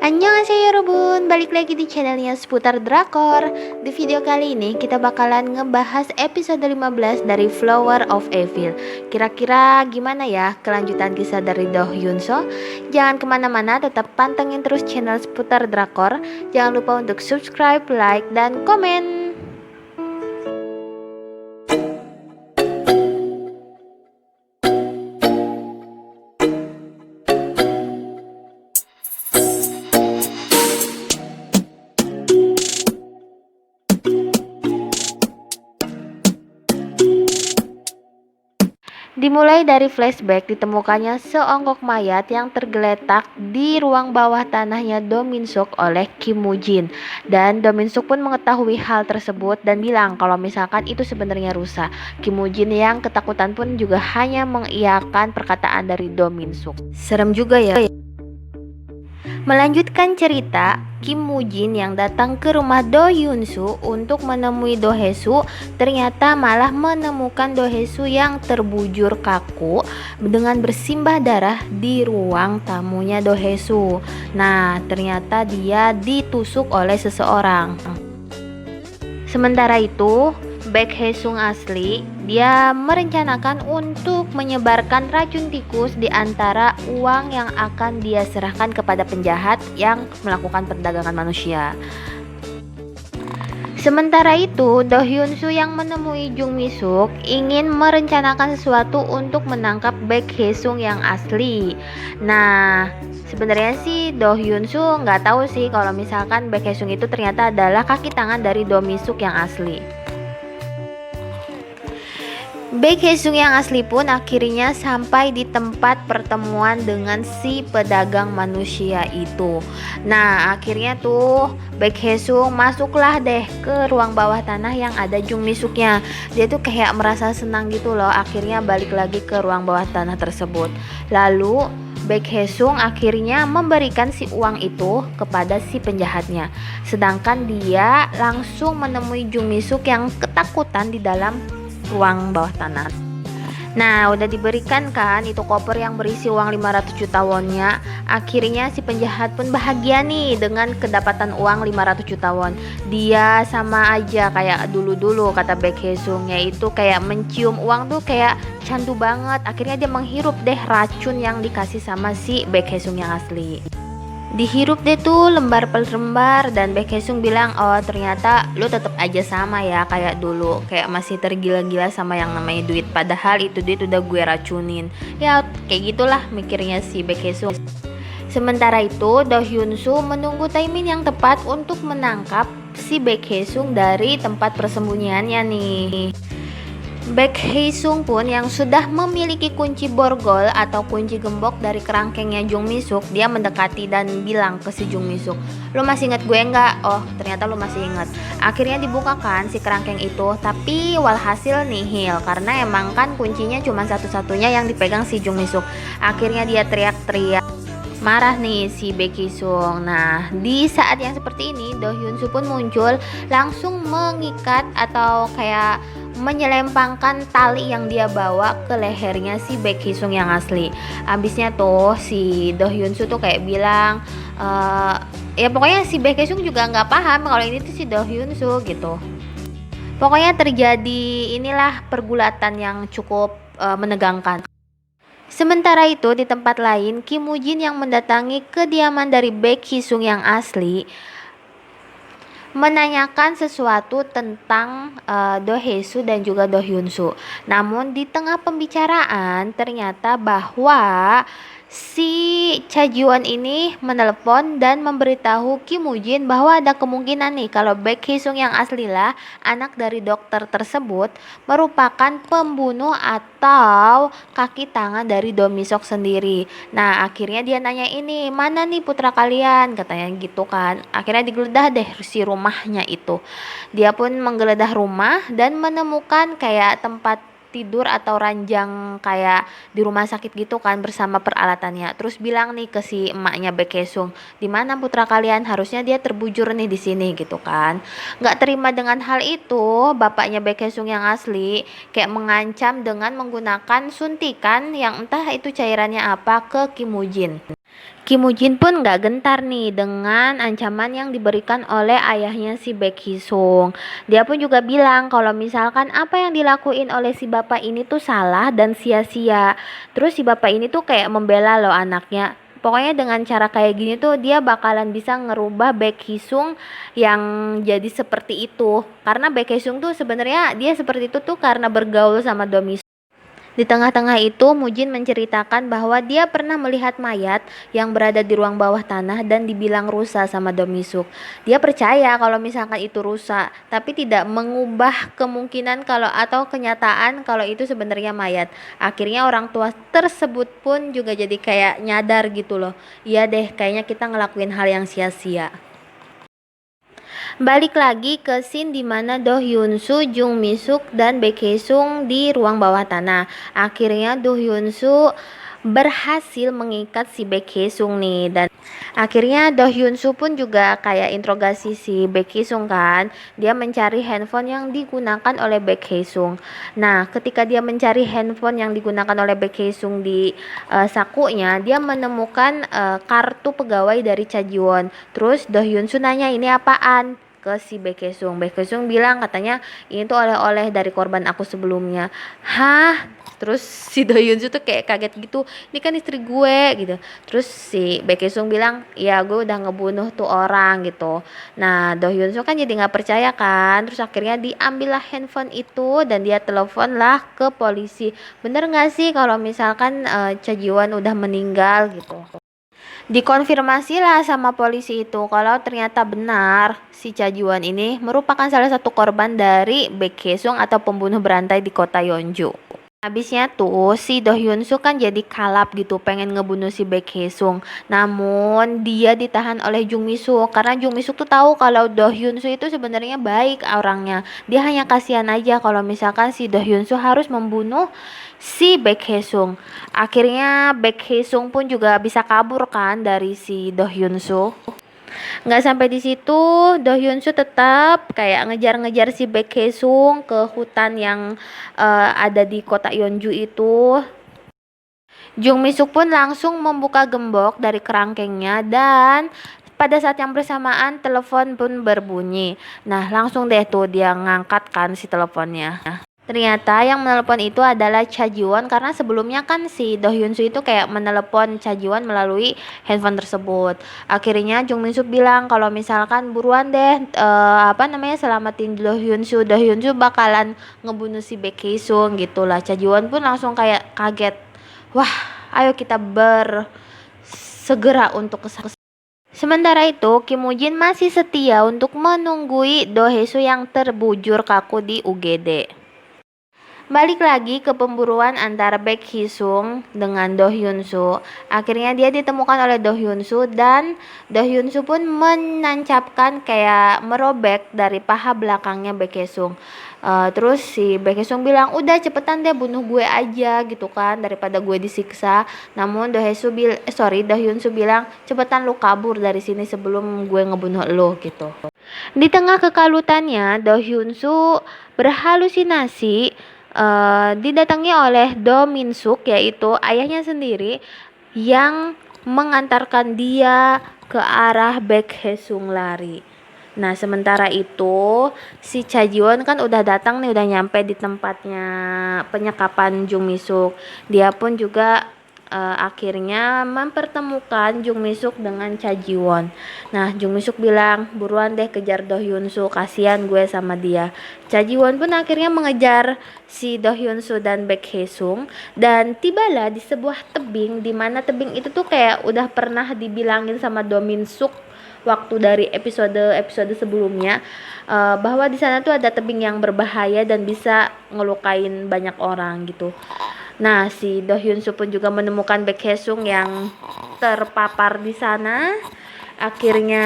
Annyeonghaseyo Yorobun, balik lagi di channelnya seputar drakor. Di video kali ini kita bakalan ngebahas episode 15 dari Flower of Evil. Kira-kira gimana ya kelanjutan kisah dari Do Hyun So? Jangan kemana-mana, tetap pantengin terus channel seputar drakor. Jangan lupa untuk subscribe, like, dan komen. Dimulai dari flashback ditemukannya seonggok mayat yang tergeletak di ruang bawah tanahnya Do Min Suk oleh Kim Woo Jin. Dan Do Min Suk pun mengetahui hal tersebut dan bilang kalau misalkan itu sebenarnya rusa. Kim Woo Jin yang ketakutan pun juga hanya mengiyakan perkataan dari Do Min Suk. Serem juga ya. Melanjutkan cerita, Kim Woo Jin yang datang ke rumah Do Hyun Soo untuk menemui Do Hae Soo ternyata malah menemukan Do Hae Soo yang terbujur kaku dengan bersimbah darah di ruang tamunya Do Hae Soo. Nah, ternyata dia ditusuk oleh seseorang. Sementara itu, Baek Hae Sung asli, dia merencanakan untuk menyebarkan racun tikus di antara uang yang akan dia serahkan kepada penjahat yang melakukan perdagangan manusia. Sementara itu, Do Hyun Soo yang menemui Jung Mi Suk ingin merencanakan sesuatu untuk menangkap Baek Hae Sung yang asli. Nah, sebenarnya sih Do Hyun Soo nggak tahu sih kalau misalkan Baek Hae Sung itu ternyata adalah kaki tangan dari Do Mi Suk yang asli. Baek Hae Sung yang asli pun akhirnya sampai di tempat pertemuan dengan si pedagang manusia itu. Nah, akhirnya tuh Baek Hae Sung masuklah deh ke ruang bawah tanah yang ada Jung Mi Suknya. Dia tuh kayak merasa senang gitu loh, akhirnya balik lagi ke ruang bawah tanah tersebut. Lalu Baek Hae Sung akhirnya memberikan si uang itu kepada si penjahatnya. Sedangkan dia langsung menemui Jung Mi Suk yang ketakutan di dalam ruang bawah tanah. Nah, udah diberikan kan itu koper yang berisi uang 500 juta won-nya. Akhirnya si penjahat pun bahagia nih dengan kedapatan uang 500 juta won. Dia sama aja kayak dulu-dulu kata Baek Hae Sung, yaitu kayak mencium uang tuh kayak candu banget. Akhirnya dia menghirup deh racun yang dikasih sama si Baek Hae Sung yang asli. Dihirup deh tuh lembar per lembar dan Baek Hae Sung bilang, oh ternyata lu tetap aja sama ya kayak dulu, kayak masih tergila-gila sama yang namanya duit, padahal itu duit udah gue racunin. Ya kayak gitulah mikirnya si Baek Hae Sung. Sementara itu Do Hyun Soo menunggu timing yang tepat untuk menangkap si Baek Hae Sung dari tempat persembunyiannya nih. Baek Hae Sung pun yang sudah memiliki kunci borgol atau kunci gembok dari kerangkengnya Jung Mi Suk, dia mendekati dan bilang ke si Jung Mi Suk, "Lu masih inget gue nggak?" Oh, ternyata lu masih inget. Akhirnya dibukakan si kerangkeng itu, tapi walhasil nihil karena emang kan kuncinya cuma satu-satunya yang dipegang si Jung Mi Suk. Akhirnya dia teriak-teriak. Marah nih si Baek Hae Sung. Nah, di saat yang seperti ini Do Hyun Soo pun muncul, langsung mengikat atau kayak menyelempangkan tali yang dia bawa ke lehernya si Baek Hae Sung yang asli. Abisnya tuh si Do Hyun Soo tuh kayak bilang, ya pokoknya si Baek Hae Sung juga nggak paham kalau ini tuh si Do Hyun Soo gitu. Pokoknya terjadi inilah pergulatan yang cukup menegangkan. Sementara itu di tempat lain, Kim Woo Jin yang mendatangi kediaman dari Baek Hae Sung yang asli menanyakan sesuatu tentang Do Hae Soo dan juga Do Hyun Soo. Namun di tengah pembicaraan ternyata bahwa si Cha Ji-won ini menelepon dan memberitahu Kim Woo Jin bahwa ada kemungkinan nih kalau Baek Hae Sung yang aslilah anak dari dokter tersebut merupakan pembunuh atau kaki tangan dari Do Mi Sok sendiri. Nah, akhirnya dia nanya ini, "Mana nih putra kalian?" katanya gitu kan. Akhirnya digeledah deh si rumahnya itu. Dia pun menggeledah rumah dan menemukan kayak tempat tidur atau ranjang kayak di rumah sakit gitu kan bersama peralatannya. Terus bilang nih ke si emaknya Baek Hae Sung, "Di mana putra kalian? Harusnya dia terbujur nih di sini," gitu kan. Nggak terima dengan hal itu, bapaknya Baek Hae Sung yang asli kayak mengancam dengan menggunakan suntikan yang entah itu cairannya apa ke Kim Woo Jin. Kim Woo Jin pun nggak gentar nih dengan ancaman yang diberikan oleh ayahnya si Baek Hee Sung. Dia pun juga bilang kalau misalkan apa yang dilakuin oleh si bapak ini tuh salah dan sia-sia. Terus si bapak ini tuh kayak membela loh anaknya. Pokoknya dengan cara kayak gini tuh dia bakalan bisa ngerubah Baek Hee Sung yang jadi seperti itu. Karena Baek Hee Sung tuh sebenarnya dia seperti itu tuh karena bergaul sama Domi. Di tengah-tengah itu, Mujin menceritakan bahwa dia pernah melihat mayat yang berada di ruang bawah tanah dan dibilang rusa sama Domisuk. Dia percaya kalau misalkan itu rusa, tapi tidak mengubah kemungkinan kalau atau kenyataan kalau itu sebenarnya mayat. Akhirnya orang tua tersebut pun juga jadi kayak nyadar gitu loh. Iya deh, kayaknya kita ngelakuin hal yang sia-sia. Balik lagi ke scene dimana Do Hyun Soo, Jung Mi Suk, dan Baek Hee Sung di ruang bawah tanah. Akhirnya Do Hyun Soo berhasil mengikat si Baek Hee Sung nih, dan akhirnya Do Hyun Soo pun juga kayak interogasi si Baek Hee Sung kan. Dia mencari handphone yang digunakan oleh Baek Hee Sung. Nah, ketika dia mencari handphone yang digunakan oleh Baek Hee Sung di sakunya, dia menemukan kartu pegawai dari Cha Ji Won. Terus Do Hyun Soo nanya ini apaan ke si Baek Hee Sung. Baek Hee Sung bilang katanya ini tuh oleh-oleh dari korban aku sebelumnya. Hah? Terus si Do Hyun Soo tuh kayak kaget gitu. Ini kan istri gue gitu. Terus si Baek Hee Sung bilang, "Ya, gue udah ngebunuh tuh orang," gitu. Nah, Do Hyun Soo kan jadi nggak percaya kan. Terus akhirnya diambillah handphone itu dan dia telepon lah ke polisi. Bener nggak sih kalau misalkan Cha Ji Won udah meninggal gitu? Dikonfirmasilah sama polisi itu kalau ternyata benar si Cha Ji Won ini merupakan salah satu korban dari Baek Hee Sung atau pembunuh berantai di kota Yeonju. Habisnya tuh si Do Hyun Soo kan jadi kalap gitu pengen ngebunuh si Baek Hee Sung. Namun dia ditahan oleh Jung Mi Suk karena Jung Mi Suk tuh tahu kalau Do Hyun Soo itu sebenarnya baik orangnya. Dia hanya kasihan aja kalau misalkan si Do Hyun Soo harus membunuh si Baek Hee Sung. Akhirnya Baek Hee Sung pun juga bisa kabur kan dari si Do Hyun Soo. Nggak sampai di situ, Do Hyun Soo tetap kayak ngejar-ngejar si Baek Hee Sung ke hutan yang ada di kota Yeonju itu. Jung Mi Suk pun langsung membuka gembok dari kerangkengnya dan pada saat yang bersamaan telepon pun berbunyi. Nah, langsung deh tuh dia ngangkat kan si teleponnya. Ternyata yang menelepon itu adalah Cha Ji Won karena sebelumnya kan si Do Hyun Soo itu kayak menelepon Cha Ji Won melalui handphone tersebut. Akhirnya Jung Min Suk bilang kalau misalkan buruan deh selamatin Do Hyun Soo. Do Hyun Soo bakalan ngebunuh si Baek Hee Sung gitulah. Cha Ji Won pun langsung kayak kaget. Wah, ayo kita segera untuk kesana. Sementara itu, Kim Woo Jin masih setia untuk menunggui Do Hee Soo yang terbujur kaku di UGD. Balik lagi ke pemburuan antara Baek Hee Sung dengan Do Hyun Soo. Akhirnya dia ditemukan oleh Do Hyun Soo dan Do Hyun Soo pun menancapkan kayak merobek dari paha belakangnya Baek Hee Sung. Terus si Baek Hee Sung bilang, udah cepetan deh bunuh gue aja gitu kan daripada gue disiksa. Namun Do Hyun Soo bilang cepetan lu kabur dari sini sebelum gue ngebunuh lo gitu. Di tengah kekalutannya Do Hyun Soo berhalusinasi didatangi oleh Do Min Suk yaitu ayahnya sendiri yang mengantarkan dia ke arah Baek Hee Sung lari. Nah, sementara itu si Cha Ji Won kan udah datang nih, udah nyampe di tempatnya penyekapan Jung Mi Suk. Dia pun juga akhirnya mempertemukan Jung Mi Suk dengan Cha Ji Won. Nah, Jung Mi Suk bilang, buruan deh kejar Do Hyun Soo, kasihan gue sama dia. Cha Ji Won pun akhirnya mengejar si Do Hyun Soo dan Baek Hee Sung dan tibalah di sebuah tebing di mana tebing itu tuh kayak udah pernah dibilangin sama Do Min Suk waktu dari episode sebelumnya bahwa di sana tuh ada tebing yang berbahaya dan bisa ngelukain banyak orang gitu. Nah, si Do Hyun Soo pun juga menemukan Baek Hee Sung yang terpapar di sana. Akhirnya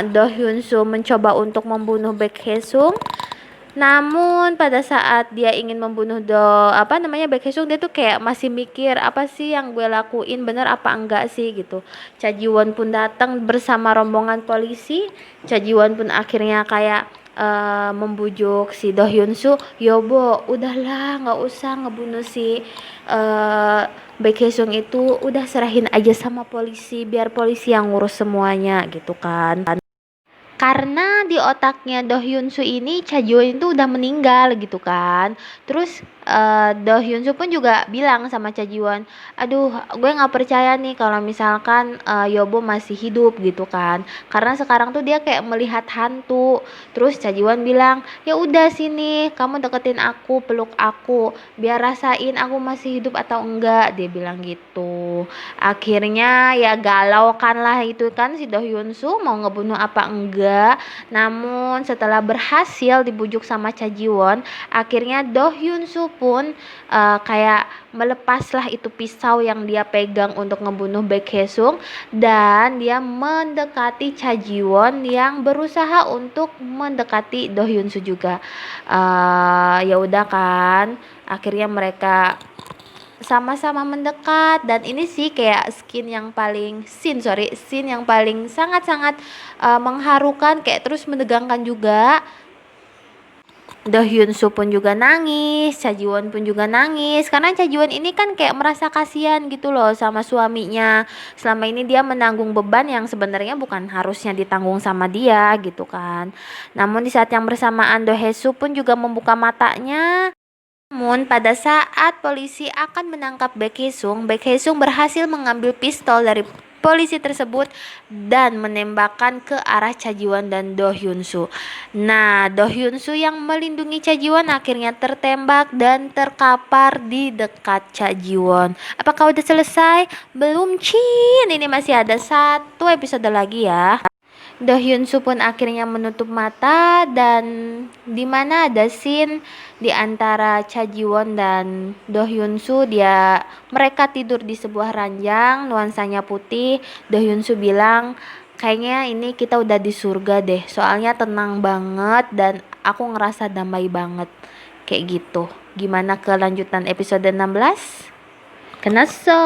Do Hyun Soo mencoba untuk membunuh Baek Hee Sung. Namun pada saat dia ingin membunuh Baek Hee Sung, dia tuh kayak masih mikir apa sih yang gue lakuin, bener apa enggak sih gitu. Cha Ji Won pun datang bersama rombongan polisi. Cha Ji Won pun akhirnya kayak membujuk si Do Hyun Soo, "Yobo, udahlah nggak usah ngebunuh si Baek Hye-sung itu udah serahin aja sama polisi, biar polisi yang ngurus semuanya gitu kan. Karena di otaknya Do Hyun Soo ini Cha Ji Won itu udah meninggal gitu kan. Terus Do Hyun Soo pun juga bilang sama Cha Ji Won, aduh gue nggak percaya nih kalau misalkan Yobo masih hidup gitu kan. Karena sekarang tuh dia kayak melihat hantu. Terus Cha Ji Won bilang, ya udah sini kamu deketin aku, peluk aku, biar rasain aku masih hidup atau enggak. Dia bilang gitu. Akhirnya ya galau kan lah itu kan si Do Hyun Soo mau ngebunuh apa enggak. Namun setelah berhasil dibujuk sama Cha Ji Won, akhirnya Do Hyun Soo pun kayak melepaslah itu pisau yang dia pegang untuk ngebunuh Baek Hye-sung, dan dia mendekati Cha Ji Won yang berusaha untuk mendekati Do Hyun Soo juga. Ya udah kan, akhirnya mereka sama-sama mendekat, dan ini sih kayak scene yang paling sangat-sangat mengharukan, kayak terus menegangkan juga. Do Hyun Soo pun juga nangis, Cha Ji Won pun juga nangis, karena Cha Ji Won ini kan kayak merasa kasihan gitu loh sama suaminya. Selama ini dia menanggung beban yang sebenarnya bukan harusnya ditanggung sama dia gitu kan. Namun di saat yang bersamaan Do Hye Soo pun juga membuka matanya. Namun pada saat polisi akan menangkap Baek Hye-sung, Baek Hye-sung berhasil mengambil pistol dari polisi tersebut dan menembakkan ke arah Cha Ji Won dan Do Hyun Soo. Nah, Do Hyun Soo yang melindungi Cha Ji Won akhirnya tertembak dan terkapar di dekat Cha Ji Won. Apakah udah selesai? Belum, Cin. Ini masih ada satu episode lagi ya. Do Hyun Soo pun akhirnya menutup mata, dan di mana ada scene di antara Cha Ji Won dan Do Hyun Soo, mereka tidur di sebuah ranjang nuansanya putih. Do Hyun Soo bilang, kayaknya ini kita udah di surga deh, soalnya tenang banget dan aku ngerasa damai banget. Kayak gitu. Gimana kelanjutan episode 16? Kenaso.